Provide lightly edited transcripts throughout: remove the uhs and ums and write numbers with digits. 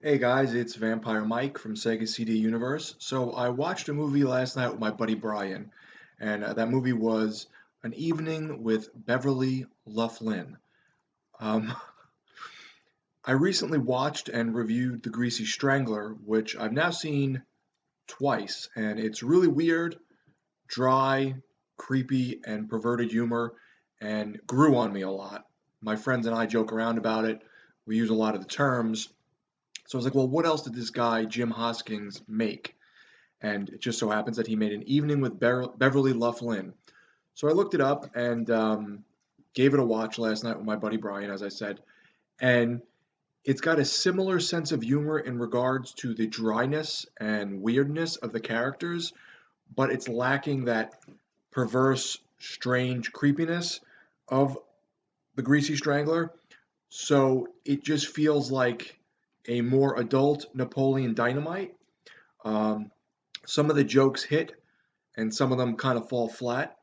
Hey guys, it's Vampire Mike from Sega CD Universe. So I watched a movie last night with my buddy Brian, and that movie was An Evening with Beverly, Luff, Linn. Um, I recently watched and reviewed The Greasy Strangler, which I've now seen twice, and it's really weird, dry, creepy, and perverted humor, and grew on me a lot. My friends and I joke around about it. We use a lot of the terms. So I was like, well, what else did this guy, Jim Hoskins, make? And it just so happens that he made An Evening with Beverly Luff Linn. So I looked it up and gave it a watch last night with my buddy Brian, as I said. And it's got a similar sense of humor in regards to the dryness and weirdness of the characters, but it's lacking that perverse, strange creepiness of the Greasy Strangler. So it just feels like a more adult Napoleon Dynamite. Um, some of the jokes hit, and some of them kind of fall flat.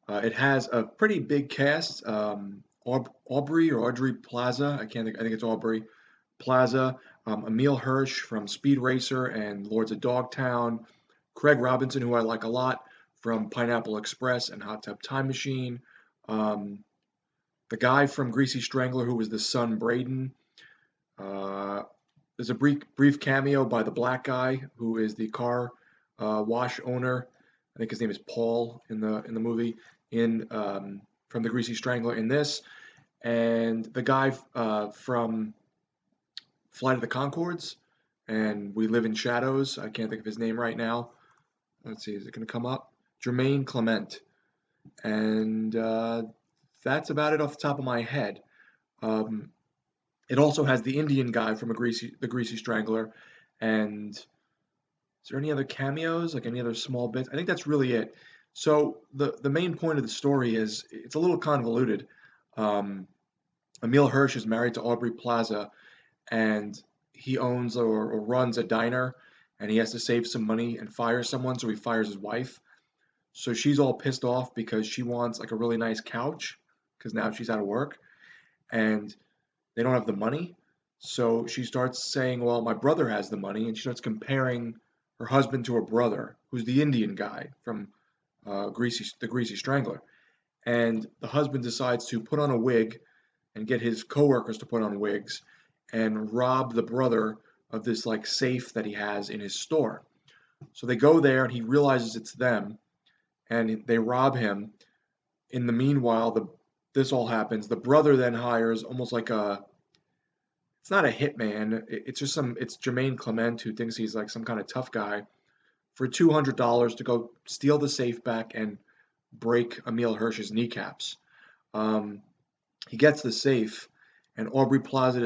It has a pretty big cast. Aubrey or Audrey Plaza, I can't think. I think it's Aubrey Plaza. Emil Hirsch from Speed Racer and Lords of Dogtown. Craig Robinson, who I like a lot from Pineapple Express and Hot Tub Time Machine. Um, the guy from Greasy Strangler, who was the son Braden. Uh, there's a brief cameo by the black guy who is the car wash owner. I think his name is Paul in the movie in from the Greasy Strangler in this, and the guy from Flight of the Conchords and We Live in Shadows. I can't think of his name right now. Let's see, is it going to come up? Jermaine Clement, and that's about it off the top of my head. Um, it also has the Indian guy from the Greasy Strangler, and is there any other cameos, like any other small bits? I think that's really it. So the main point of the story is it's a little convoluted. Um, Emil Hirsch is married to Aubrey Plaza, and he owns or runs a diner, and he has to save some money and fire someone, so he fires his wife. So she's all pissed off because she wants like a really nice couch because now she's out of work, and they don't have the money. So she starts saying, "Well, my brother has the money," and she starts comparing her husband to her brother, who's the Indian guy from the Greasy Strangler. And the husband decides to put on a wig and get his coworkers to put on wigs and rob the brother of this like safe that he has in his store. So they go there and he realizes it's them and they rob him. In the meanwhile, the this all happens. The brother then hires almost like a it's not a hitman. It's Jermaine Clement who thinks he's like some kind of tough guy for $200 to go steal the safe back and break Emil Hirsch's kneecaps. Um, he gets the safe, and Aubrey Plaza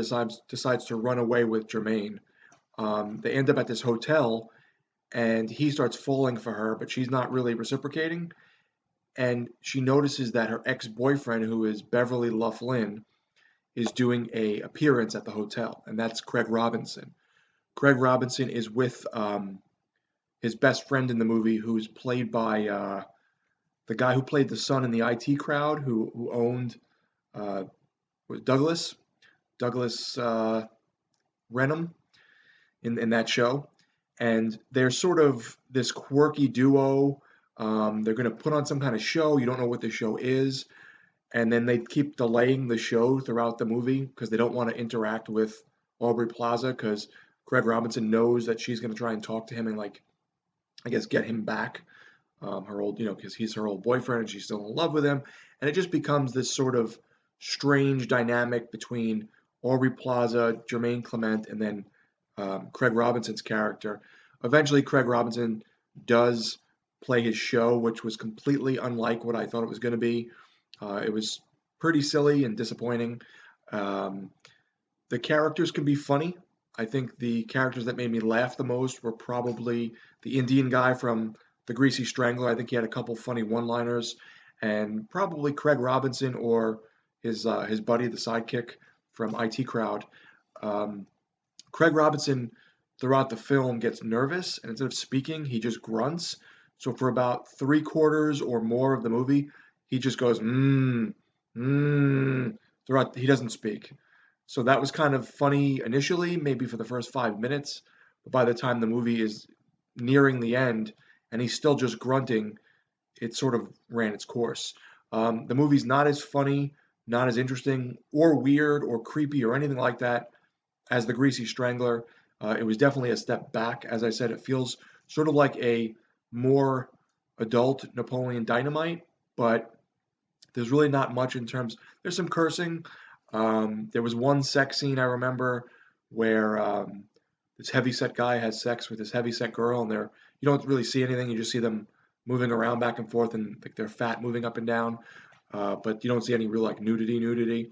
decides to run away with Jermaine. They end up at this hotel, and he starts falling for her, but she's not really reciprocating. And she notices that her ex-boyfriend, who is Beverly Luff Linn, is doing a appearance at the hotel, and that's Craig Robinson. Craig Robinson is with his best friend in the movie, who's played by the guy who played the son in the IT Crowd, who owned was Douglas Renham in that show, and they're sort of this quirky duo. They're going to put on some kind of show. You don't know what the show is, and then they keep delaying the show throughout the movie because they don't want to interact with Aubrey Plaza because Craig Robinson knows that she's going to try and talk to him and like I guess get him back. Her old, because he's her old boyfriend and she's still in love with him, and it just becomes this sort of strange dynamic between Aubrey Plaza, Jermaine Clement, and then Craig Robinson's character. Eventually, Craig Robinson does play his show, which was completely unlike what I thought it was going to be. It was pretty silly and disappointing. Um, the characters can be funny. I think the characters that made me laugh the most were probably the Indian guy from The Greasy Strangler. I think he had a couple funny one-liners, and probably Craig Robinson or his buddy, the sidekick from IT Crowd. Um, Craig Robinson, throughout the film, gets nervous, and instead of speaking, he just grunts. So for about three quarters or more of the movie, he just goes throughout. He doesn't speak. So that was kind of funny initially, maybe for the first 5 minutes, but by the time the movie is nearing the end and he's still just grunting, it sort of ran its course. The movie's not as funny, not as interesting, or weird, or creepy, or anything like that as The Greasy Strangler. It was definitely a step back. As I said, it feels sort of like a more adult Napoleon Dynamite, but there's really not much in terms. There's some cursing. There was one sex scene I remember where this heavyset guy has sex with this heavyset girl, and you don't really see anything. You just see them moving around back and forth, and like their fat moving up and down. But you don't see any real like nudity.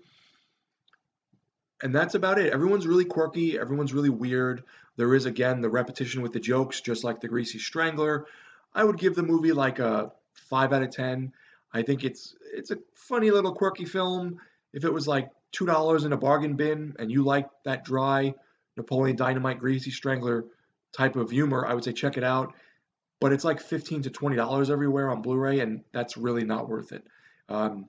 And that's about it. Everyone's really quirky. Everyone's really weird. There is again the repetition with the jokes, just like The Greasy Strangler. I would give the movie like a 5 out of 10. I think it's a funny little quirky film. If it was like $2 in a bargain bin and you like that dry Napoleon Dynamite Greasy Strangler type of humor, I would say check it out. But it's like $15 to $20 everywhere on Blu-ray, and that's really not worth it. Um,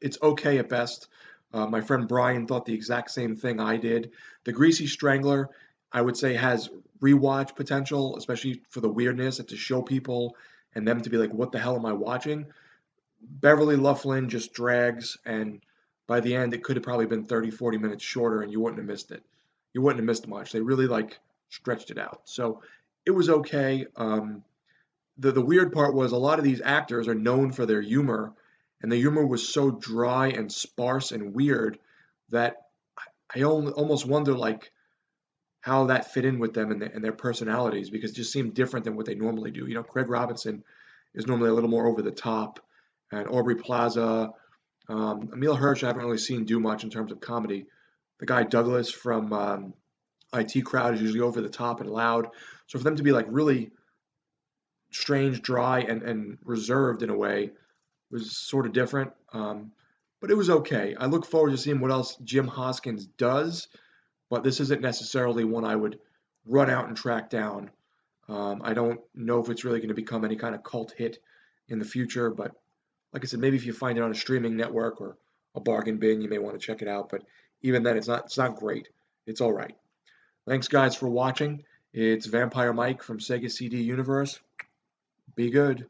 it's okay at best. My friend Brian thought the exact same thing I did. The Greasy Strangler, I would say, has rewatch potential, especially for the weirdness and to show people and them to be like, what the hell am I watching? Beverly Luff Linn just drags, and by the end, it could have probably been 30, 40 minutes shorter, and you wouldn't have missed it. You wouldn't have missed much. They really like stretched it out. So it was okay. The weird part was a lot of these actors are known for their humor, and the humor was so dry and sparse and weird that I almost wonder like how that fit in with them and their personalities because it just seemed different than what they normally do. You know, Craig Robinson is normally a little more over the top, and Aubrey Plaza, Emil Hirsch, I haven't really seen do much in terms of comedy. The guy Douglas from IT Crowd is usually over the top and loud. So for them to be like really strange, dry, and reserved in a way was sort of different. But it was okay. I look forward to seeing what else Jim Hoskins does, but this isn't necessarily one I would run out and track down. I don't know if it's really going to become any kind of cult hit in the future, but like I said, maybe if you find it on a streaming network or a bargain bin, you may want to check it out. But even then, it's not great. It's all right. Thanks, guys, for watching. It's Vampire Mike from Sega CD Universe. Be good.